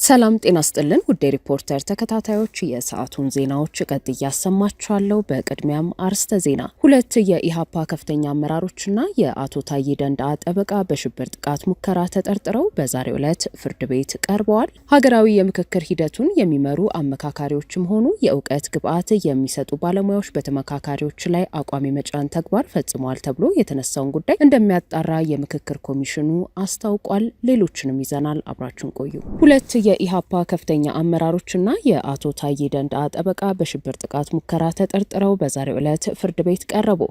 ሰላም ጤና ይስጥልን ውድ ሪፖርተር ተከታታዮች የሰዓቱን ዜናዎች ቀጥዬ ያሰማችኋለሁ። በቅድሚያም አርዕስተ ዜና። ሁለት የኢሃፓ ከፍተኛ አመራሮችና የአቶ ታዬ ደንደአ ጠበቃ በሽብር ጥቃት ሙከራ ተጠርጥረው በዛሬው ዕለት ፍርድ ቤት ቀርበዋል። ሀገራዊ የምክክር ሂደቱን የሚመሩ አመካካሪዎችም ሆኑ የእውቀት ግብዓት የሚሰጡ ባለሙያዎች በተመካካሪዎች ላይ አቋም የመጫን ተግባር ፈጽመዋል ተብሎ የተነሳውን ጉዳይ እንደሚያጣራ የምክክር ኮሚሽኑ አስታውቋል። ሌሎችንም ይዘናል። አብራችሁን ቆዩ። ሁለት የኢሃፓ ከፍተኛ አመራሮችና የአቶ ታዬ ደንደአ ጠበቃ በሽብር ጥቃት ሙከራ ተጠርጥረው በዛሬው ዕለት ፍርድ ቤት ቀረቡ።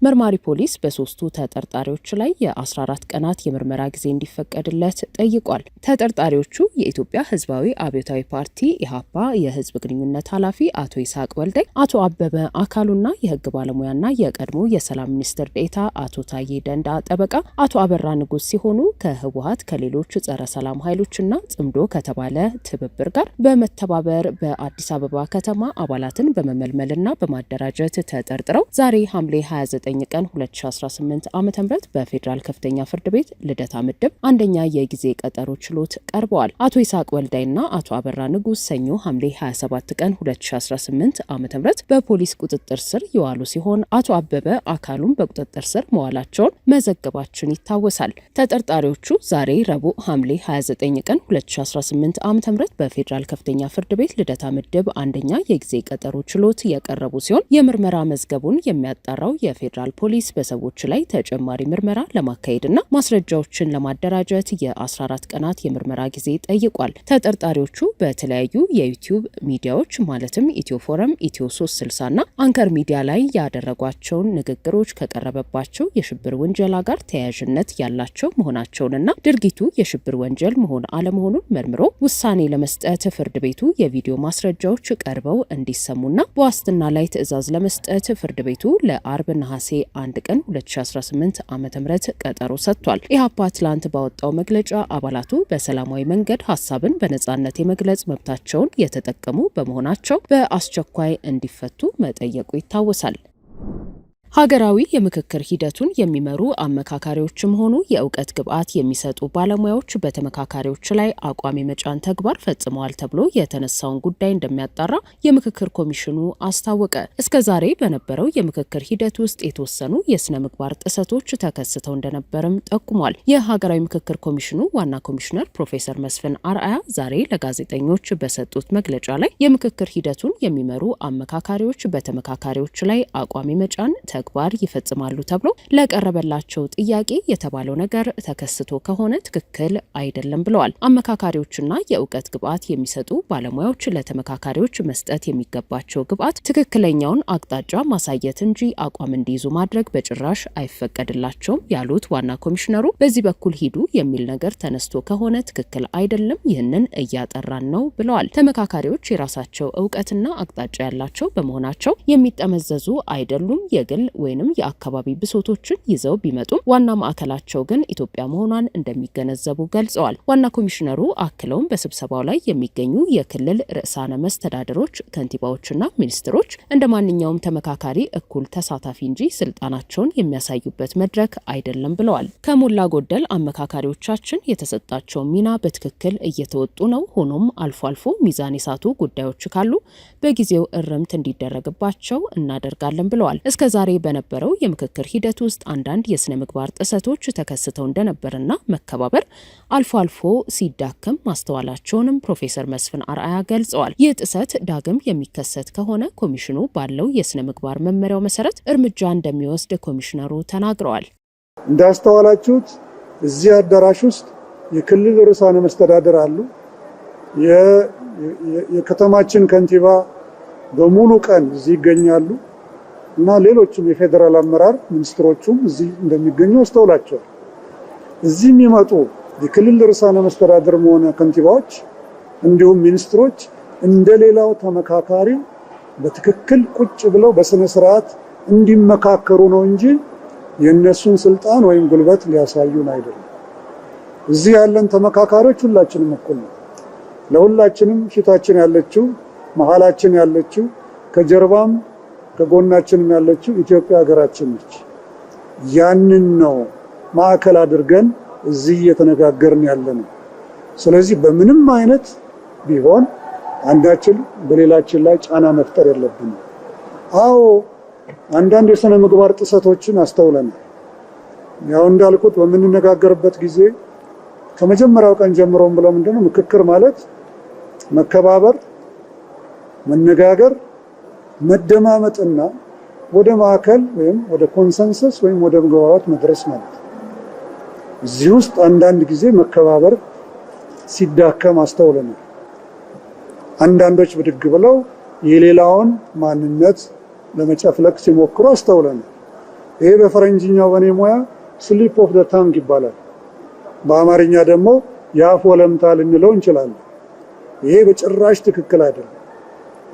መርማሪ ፖሊስ በሶስቱ ተጠርጣሪዎች ላይ የ14 ቀናት የምርመራ ጊዜ እንዲፈቀድለት ጠይቋል። ተጠርጣሪዎቹ የኢትዮጵያ ሕዝባዊ አብዮታዊ ፓርቲ ኢሃፓ የህዝብ ግንኙነት ኃላፊ አቶ ይስሐቅ ወልዴ፣ አቶ አበበ አካሉና የህግ ባለሙያና የቀድሞ የሰላም ሚኒስትር ዴኤታ አቶ ታዬ ደንደአ ጠበቃ አቶ አበራ ንጉስ ሲሆኑ ከህወሓት ከሌሎች ጸረ ሰላም ኃይሎችና ጽምዶ ከተባለ ትብብር ጋር በመተባበር በአዲስ አበባ ከተማ አባላትን በመመልመልና በማደራጀት ተጠርጥረው ዛሬ ሐምሌ 29 ቀን 2018 ዓ.ም በፌዴራል ከፍተኛ ፍርድ ቤት ልደታ ምድብ አንደኛ የጊዜ ቀጠሮ ችሎት ቀርበዋል። አቶ ይስሐቅ ወልዳይና አቶ አበራ ንጉስ ሰኞ ሐምሌ 27 ቀን 2018 ዓ.ም በፖሊስ ቁጥጥር ስር የዋሉ ሲሆን አቶ አበበ አካሉን በቁጥጥር ስር መዋላቸውን መዘገባችን ይታወሳል። ተጠርጣሪዎቹ ዛሬ ረቡዕ ሐምሌ 29 ቀን 2018 ዓ.ም በፌዴራል ከፍተኛ ፍርድ ቤት ልደታ ምድብ አንደኛ የጊዜ ቀጠሮ ችሎት የቀረቡ ሲሆን የምርመራ መዝገቡን የሚያጣራው የፌዴራል ፖሊስ በሰዎች ላይ ተጨማሪ ምርመራ ለማካሄድና ማስረጃዎችን ለማደራጀት የ14 ቀናት የምርመራ ጊዜ ጠይቋል። ተጠርጣሪዎቹ በተለያዩ የዩቲዩብ ሚዲያዎች ማለትም ኢትዮ ፎረም፣ ኢትዮ 360 እና አንከር ሚዲያ ላይ ያደረጓቸውን ንግግሮች ከቀረበባቸው የሽብር ወንጀላ ጋር ተያያዥነት ያላቸው መሆናቸውንና ድርጊቱ የሽብር ወንጀል መሆን አለመሆኑን መርምሮ ውሳኔ ለመስጠት ፍርድ ቤቱ የቪዲዮ ማስረጃዎች ቀርበው እንዲሰሙና በዋስትና ላይ ትዕዛዝ ለመስጠት ፍርድ ቤቱ ለአርብ ነሐሴ 1 ቀን 2018 ዓ.ም ቀጠሮ ሰጥቷል። ኢሃፓ ትላንት ባወጣው መግለጫ አባላቱ በሰላማዊ መንገድ ሀሳብን በነጻነት የመግለጽ መብታቸውን የተጠቀሙ በመሆናቸው በአስቸኳይ እንዲፈቱ መጠየቁ ይታወሳል። ሀገራዊ የምክክር ሂደቱን የሚመሩ አመካካሪዎችም ሆኑ የእውቀት ግብዓት የሚሰጡ ባለሙያዎች በተመካካሪዎች ላይ አቋም የመጫን ተግባር ፈጽመዋል ተብሎ የተነሳውን ጉዳይ እንደሚያጣራ የምክክር ኮሚሽኑ አስታወቀ። እስከ ዛሬ በነበረው የምክክር ሂደት ውስጥ የተወሰኑ የስነ ምግባር ጥሰቶች ተከስተው እንደነበርም ጠቁሟል። የሀገራዊ ምክክር ኮሚሽኑ ዋና ኮሚሽነር ፕሮፌሰር መስፍን አርአያ ዛሬ ለጋዜጠኞች በሰጡት መግለጫ ላይ የምክክር ሂደቱን የሚመሩ አመካካሪዎች በተመካካሪዎች ላይ አቋም የመጫን ተግባር ይፈጽማሉ ተብሎ ለቀረበላቸው ጥያቄ የተባለው ነገር ተከስቶ ከሆነ ትክክል አይደለም ብለዋል። አመካካሪዎችና የእውቀት ግብዓት የሚሰጡ ባለሙያዎች ለተመካካሪዎች መስጠት የሚገባቸው ግብዓት ትክክለኛውን አቅጣጫ ማሳየት እንጂ አቋም እንዲይዙ ማድረግ በጭራሽ አይፈቀድላቸውም ያሉት ዋና ኮሚሽነሩ በዚህ በኩል ሂዱ የሚል ነገር ተነስቶ ከሆነ ትክክል አይደለም፣ ይህንን እያጠራን ነው ብለዋል። ተመካካሪዎች የራሳቸው እውቀትና አቅጣጫ ያላቸው በመሆናቸው የሚጠመዘዙ አይደሉም። የግል ወይንም የአካባቢ ብሶቶችን ይዘው ቢመጡም ዋና ማዕከላቸው ግን ኢትዮጵያ መሆኗን እንደሚገነዘቡ ገልጸዋል። ዋና ኮሚሽነሩ አክለውም በስብሰባው ላይ የሚገኙ የክልል ርዕሳነ መስተዳድሮች፣ ከንቲባዎችና ሚኒስትሮች እንደ ማንኛውም ተመካካሪ እኩል ተሳታፊ እንጂ ስልጣናቸውን የሚያሳዩበት መድረክ አይደለም ብለዋል። ከሞላ ጎደል አመካካሪዎቻችን የተሰጣቸው ሚና በትክክል እየተወጡ ነው። ሆኖም አልፎ አልፎ ሚዛን የሳቱ ጉዳዮች ካሉ በጊዜው እርምት እንዲደረግባቸው እናደርጋለን ብለዋል። እስከዛሬ በነበረው የምክክር ሂደት ውስጥ አንዳንድ የስነ ምግባር ጥሰቶች ተከስተው እንደነበርና መከባበር አልፎ አልፎ ሲዳከም ማስተዋላቸውንም ፕሮፌሰር መስፍን አርአያ ገልጸዋል። ይህ ጥሰት ዳግም የሚከሰት ከሆነ ኮሚሽኑ ባለው የስነ ምግባር መመሪያው መሰረት እርምጃ እንደሚወስድ ኮሚሽነሩ ተናግረዋል። እንዳስተዋላችሁት እዚህ አዳራሽ ውስጥ የክልል ርዕሳነ መስተዳድር አሉ። የከተማችን ከንቲባ በሙሉ ቀን እዚህ ይገኛሉ እና ሌሎችም የፌደራል አመራር ሚኒስትሮቹም እዚህ እንደሚገኙ አስተውላቸዋል። እዚህ የሚመጡ የክልል ርዕሳነ መስተዳድር ሆነ ከንቲባዎች እንዲሁም ሚኒስትሮች እንደሌላው ተመካካሪ በትክክል ቁጭ ብለው በስነ ስርዓት እንዲመካከሩ ነው እንጂ የነሱን ስልጣን ወይም ጉልበት ሊያሳዩን አይደለም። እዚህ ያለን ተመካካሪዎች ሁላችንም እኩል ነው። ለሁላችንም ፊታችን ያለችው መሃላችን ያለችው ከጀርባም ከጎናችንም ያለችው ኢትዮጵያ ሀገራችን ነች። ያንን ነው ማዕከል አድርገን እዚህ እየተነጋገርን ያለነው። ስለዚህ በምንም አይነት ቢሆን አንዳችን በሌላችን ላይ ጫና መፍጠር የለብንም። አዎ አንዳንድ የሥነ ምግባር ጥሰቶችን አስተውለናል። ያው እንዳልኩት በምንነጋገርበት ጊዜ ከመጀመሪያው ቀን ጀምሮ ብለው ምንድነው ምክክር ማለት መከባበር፣ መነጋገር፣ መደማመጥና ወደ ማዕከል ወይም ወደ ኮንሰንሰስ ወይም ወደ መግባባት መድረስ ማለት ነው። እዚህ ውስጥ አንዳንድ ጊዜ መከባበር ሲዳከም አስተውለናል። አንዳንዶች ብድግ ብለው የሌላውን ማንነት ለመጨፍለቅ ሲሞክሩ አስተውለናል። ይሄ በፈረንጅኛው በኔ ሙያ ስሊፕ ኦፍ ዘ ታንግ ይባላል። በአማርኛ ደግሞ የአፍ ወለምታ ልንለው እንችላለን። ይሄ በጭራሽ ትክክል አይደለም።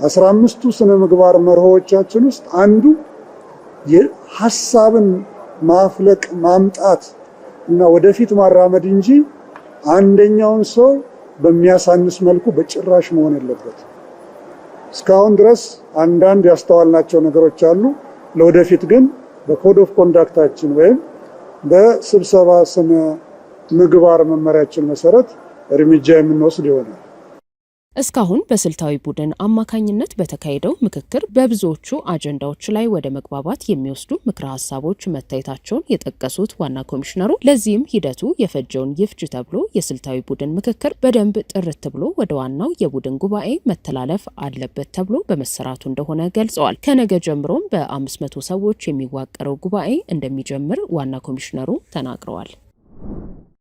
15ቱ ስነ ምግባር መርሆቻችን ውስጥ አንዱ የሐሳብን ማፍለቅ ማምጣት እና ወደፊት ማራመድ እንጂ አንደኛውን ሰው በሚያሳንስ መልኩ በጭራሽ መሆን የለበት። እስካሁን ድረስ አንዳንድ ያስተዋልናቸው ነገሮች አሉ። ለወደፊት ግን በኮድ ኦፍ ኮንዳክታችን ወይም በስብሰባ ስነ ምግባር መመሪያችን መሰረት እርምጃ የምንወስድ ይሆናል። እስካሁን በስልታዊ ቡድን አማካኝነት በተካሄደው ምክክር በብዙዎቹ አጀንዳዎች ላይ ወደ መግባባት የሚወስዱ ምክረ ሀሳቦች መታየታቸውን የጠቀሱት ዋና ኮሚሽነሩ ለዚህም ሂደቱ የፈጀውን ይፍጅ ተብሎ የስልታዊ ቡድን ምክክር በደንብ ጥርት ብሎ ወደ ዋናው የቡድን ጉባኤ መተላለፍ አለበት ተብሎ በመሰራቱ እንደሆነ ገልጸዋል። ከነገ ጀምሮም በ500 ሰዎች የሚዋቀረው ጉባኤ እንደሚጀምር ዋና ኮሚሽነሩ ተናግረዋል።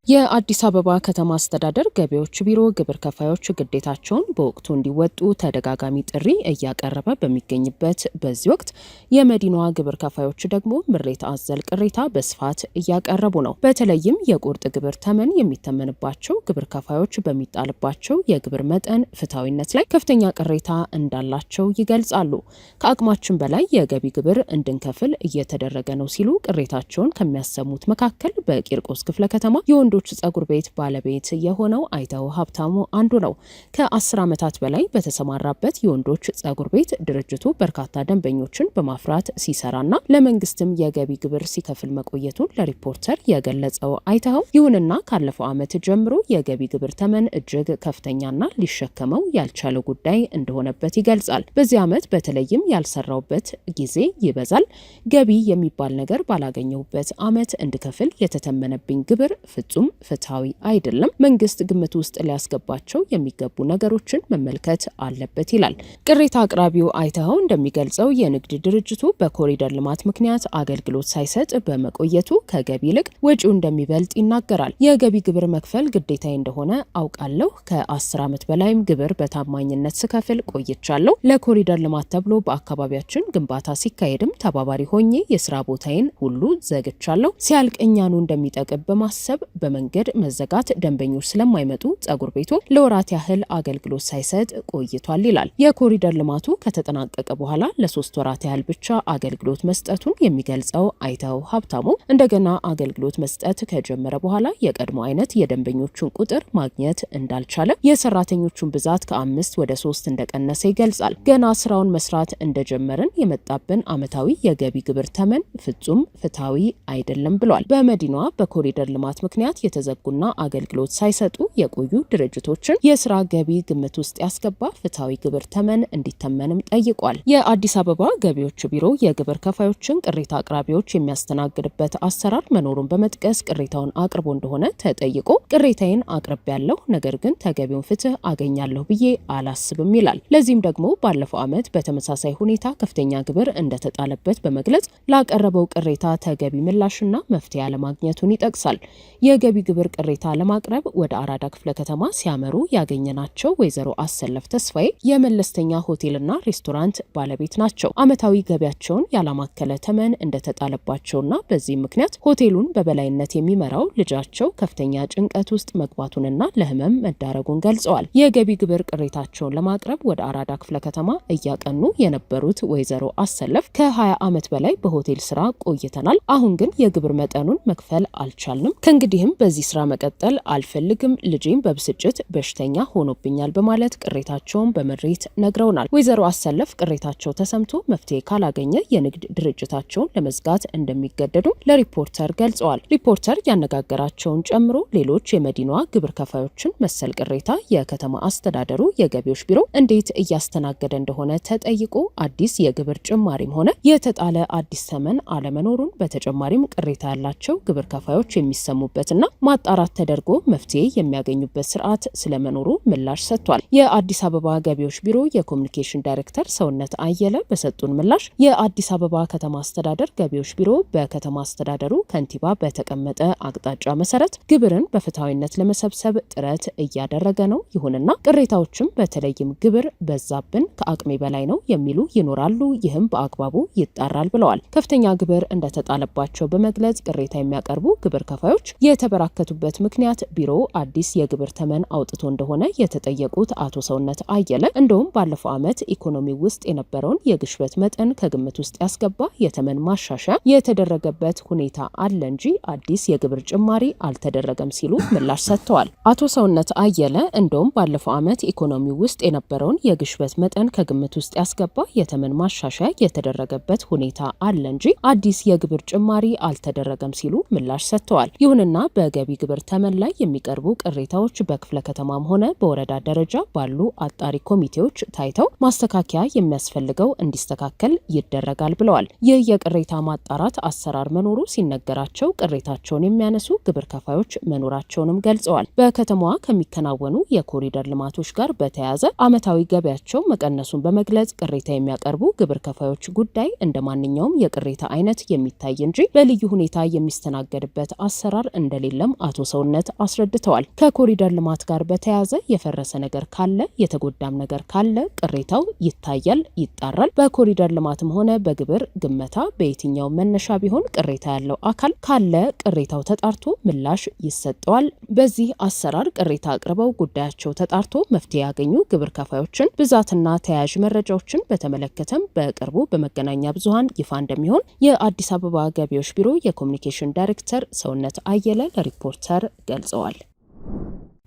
የአዲስ አበባ ከተማ አስተዳደር ገቢዎች ቢሮ ግብር ከፋዮች ግዴታቸውን በወቅቱ እንዲወጡ ተደጋጋሚ ጥሪ እያቀረበ በሚገኝበት በዚህ ወቅት የመዲናዋ ግብር ከፋዮች ደግሞ ምሬት አዘል ቅሬታ በስፋት እያቀረቡ ነው። በተለይም የቁርጥ ግብር ተመን የሚተመንባቸው ግብር ከፋዮች በሚጣልባቸው የግብር መጠን ፍትሐዊነት ላይ ከፍተኛ ቅሬታ እንዳላቸው ይገልጻሉ። ከአቅማችን በላይ የገቢ ግብር እንድንከፍል እየተደረገ ነው ሲሉ ቅሬታቸውን ከሚያሰሙት መካከል በቂርቆስ ክፍለ ከተማ የወንዶች ጸጉር ቤት ባለቤት የሆነው አይተው ሀብታሙ አንዱ ነው። ከ10 ዓመታት በላይ በተሰማራበት የወንዶች ጸጉር ቤት ድርጅቱ በርካታ ደንበኞችን በማፍራት ሲሰራና ለመንግስትም የገቢ ግብር ሲከፍል መቆየቱን ለሪፖርተር የገለጸው አይተው፣ ይሁንና ካለፈው ዓመት ጀምሮ የገቢ ግብር ተመን እጅግ ከፍተኛና ሊሸከመው ያልቻለ ጉዳይ እንደሆነበት ይገልጻል። በዚህ ዓመት በተለይም ያልሰራውበት ጊዜ ይበዛል። ገቢ የሚባል ነገር ባላገኘሁበት ዓመት እንድከፍል የተተመነብኝ ግብር ፍጹም ፍትሐዊ አይደለም። መንግስት ግምት ውስጥ ሊያስገባቸው የሚገቡ ነገሮችን መመልከት አለበት ይላል። ቅሬታ አቅራቢው አይተው እንደሚገልጸው የንግድ ድርጅቱ በኮሪደር ልማት ምክንያት አገልግሎት ሳይሰጥ በመቆየቱ ከገቢ ይልቅ ወጪው እንደሚበልጥ ይናገራል። የገቢ ግብር መክፈል ግዴታዬ እንደሆነ አውቃለሁ። ከ10 ዓመት በላይም ግብር በታማኝነት ስከፍል ቆይቻለሁ። ለኮሪደር ልማት ተብሎ በአካባቢያችን ግንባታ ሲካሄድም ተባባሪ ሆኜ የስራ ቦታዬን ሁሉ ዘግቻለሁ። ሲያልቅ እኛኑ እንደሚጠቅም በማሰብ በመንገድ መዘጋት ደንበኞች ስለማይመጡ ጸጉር ቤቱ ለወራት ያህል አገልግሎት ሳይሰጥ ቆይቷል ይላል። የኮሪደር ልማቱ ከተጠናቀቀ በኋላ ለ3 ወራት ያህል ብቻ አገልግሎት መስጠቱን የሚገልጸው አይተው ሀብታሙ እንደገና አገልግሎት መስጠት ከጀመረ በኋላ የቀድሞ አይነት የደንበኞቹን ቁጥር ማግኘት እንዳልቻለ፣ የሰራተኞቹን ብዛት ከ5 ወደ 3 እንደቀነሰ ይገልጻል። ገና ስራውን መስራት እንደጀመርን የመጣብን ዓመታዊ የገቢ ግብር ተመን ፍጹም ፍትሐዊ አይደለም ብሏል። በመዲናዋ በኮሪደር ልማት ምክንያት የተዘጉና አገልግሎት ሳይሰጡ የቆዩ ድርጅቶችን የስራ ገቢ ግምት ውስጥ ያስገባ ፍትሐዊ ግብር ተመን እንዲተመንም ጠይቋል። የአዲስ አበባ ገቢዎች ቢሮ የግብር ከፋዮችን ቅሬታ አቅራቢዎች የሚያስተናግድበት አሰራር መኖሩን በመጥቀስ ቅሬታውን አቅርቦ እንደሆነ ተጠይቆ ቅሬታዬን አቅርቤያለሁ፣ ነገር ግን ተገቢውን ፍትህ አገኛለሁ ብዬ አላስብም ይላል። ለዚህም ደግሞ ባለፈው ዓመት በተመሳሳይ ሁኔታ ከፍተኛ ግብር እንደተጣለበት በመግለጽ ላቀረበው ቅሬታ ተገቢ ምላሽና መፍትሄ አለማግኘቱን ይጠቅሳል። የገቢ ግብር ቅሬታ ለማቅረብ ወደ አራዳ ክፍለ ከተማ ሲያመሩ ያገኘናቸው ወይዘሮ አሰለፍ ተስፋዬ የመለስተኛ ሆቴልና ሬስቶራንት ባለቤት ናቸው። ዓመታዊ ገቢያቸውን ያላማከለ ተመን እንደተጣለባቸውና በዚህ ምክንያት ሆቴሉን በበላይነት የሚመራው ልጃቸው ከፍተኛ ጭንቀት ውስጥ መግባቱንና ለህመም መዳረጉን ገልጸዋል። የገቢ ግብር ቅሬታቸውን ለማቅረብ ወደ አራዳ ክፍለ ከተማ እያቀኑ የነበሩት ወይዘሮ አሰለፍ ከ20 ዓመት በላይ በሆቴል ስራ ቆይተናል። አሁን ግን የግብር መጠኑን መክፈል አልቻልንም። ከእንግዲህም በዚህ ስራ መቀጠል አልፈልግም፣ ልጄም በብስጭት በሽተኛ ሆኖብኛል በማለት ቅሬታቸውን በመሬት ነግረውናል። ወይዘሮ አሰለፍ ቅሬታቸው ተሰምቶ መፍትሄ ካላገኘ የንግድ ድርጅታቸውን ለመዝጋት እንደሚገደዱ ለሪፖርተር ገልጸዋል። ሪፖርተር ያነጋገራቸውን ጨምሮ ሌሎች የመዲናዋ ግብር ከፋዮችን መሰል ቅሬታ የከተማ አስተዳደሩ የገቢዎች ቢሮ እንዴት እያስተናገደ እንደሆነ ተጠይቆ አዲስ የግብር ጭማሪም ሆነ የተጣለ አዲስ ተመን አለመኖሩን በተጨማሪም ቅሬታ ያላቸው ግብር ከፋዮች የሚሰሙበትና ማጣራት ተደርጎ መፍትሄ የሚያገኙበት ስርዓት ስለመኖሩ ምላሽ ሰጥቷል። የአዲስ አበባ ገቢዎች ቢሮ የኮሚኒኬሽን ዳይሬክተር ሰውነት አየለ በሰጡን ምላሽ የአዲስ አበባ ከተማ አስተዳደር ገቢዎች ቢሮ በከተማ አስተዳደሩ ከንቲባ በተቀመጠ አቅጣጫ መሰረት ግብርን በፍትሐዊነት ለመሰብሰብ ጥረት እያደረገ ነው። ይሁንና ቅሬታዎችም በተለይም ግብር በዛብን፣ ከአቅሜ በላይ ነው የሚሉ ይኖራሉ። ይህም በአግባቡ ይጣራል ብለዋል። ከፍተኛ ግብር እንደተጣለባቸው በመግለጽ ቅሬታ የሚያቀርቡ ግብር ከፋዮች የተበራከቱበት ምክንያት ቢሮ አዲስ የግብር ተመን አውጥቶ እንደሆነ የተጠየቁት አቶ ሰውነት አየለ እንደውም ባለፈው ዓመት ኢኮኖሚ ውስጥ የነበረውን የግሽበት መጠን ከግምት ውስጥ ያስገባ የተመን ማሻሻያ የተደረገበት ሁኔታ አለ እንጂ አዲስ የግብር ጭማሪ አልተደረገም ሲሉ ምላሽ ሰጥተዋል። አቶ ሰውነት አየለ እንደውም ባለፈው ዓመት ኢኮኖሚ ውስጥ የነበረውን የግሽበት መጠን ከግምት ውስጥ ያስገባ የተመን ማሻሻያ የተደረገበት ሁኔታ አለ እንጂ አዲስ የግብር ጭማሪ አልተደረገም ሲሉ ምላሽ ሰጥተዋል። ይሁንና በገቢ ግብር ተመን ላይ የሚቀርቡ ቅሬታዎች በክፍለ ከተማም ሆነ በወረዳ ደረጃ ባሉ አጣሪ ኮሚቴዎች ታይተው ማስተካከያ የሚያስፈልገው እንዲስተካከል ይደረጋል ብለዋል። ይህ የቅሬታ ማጣራት አሰራር መኖሩ ሲነገራቸው ቅሬታቸውን የሚያነሱ ግብር ከፋዮች መኖራቸውንም ገልጸዋል። በከተማዋ ከሚከናወኑ የኮሪደር ልማቶች ጋር በተያያዘ ዓመታዊ ገቢያቸው መቀነሱን በመግለጽ ቅሬታ የሚያቀርቡ ግብር ከፋዮች ጉዳይ እንደ ማንኛውም የቅሬታ አይነት የሚታይ እንጂ በልዩ ሁኔታ የሚስተናገድበት አሰራር እንደሌለም አቶ ሰውነት አስረድተዋል። ከኮሪደር ልማት ጋር በተያያዘ የፈረሰ ነገር ካለ፣ የተጎዳም ነገር ካለ ቅሬታው ይታያል፣ ይጣራል። በኮሪደር ልማትም ሆነ በግብር ግመታ በየትኛው መነሻ ቢሆን ቅሬታ ያለው አካል ካለ ቅሬታው ተጣርቶ ምላሽ ይሰጠዋል። በዚህ አሰራር ቅሬታ አቅርበው ጉዳያቸው ተጣርቶ መፍትሄ ያገኙ ግብር ከፋዮችን ብዛትና ተያያዥ መረጃዎችን በተመለከተም በቅርቡ በመገናኛ ብዙሃን ይፋ እንደሚሆን የአዲስ አበባ ገቢዎች ቢሮ የኮሚኒኬሽን ዳይሬክተር ሰውነት አየለ ለሪፖርተር ገልጸዋል።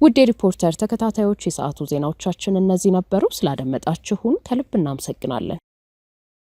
ውድ የሪፖርተር ተከታታዮች የሰዓቱ ዜናዎቻችን እነዚህ ነበሩ። ስላደመጣችሁን ከልብ እናመሰግናለን።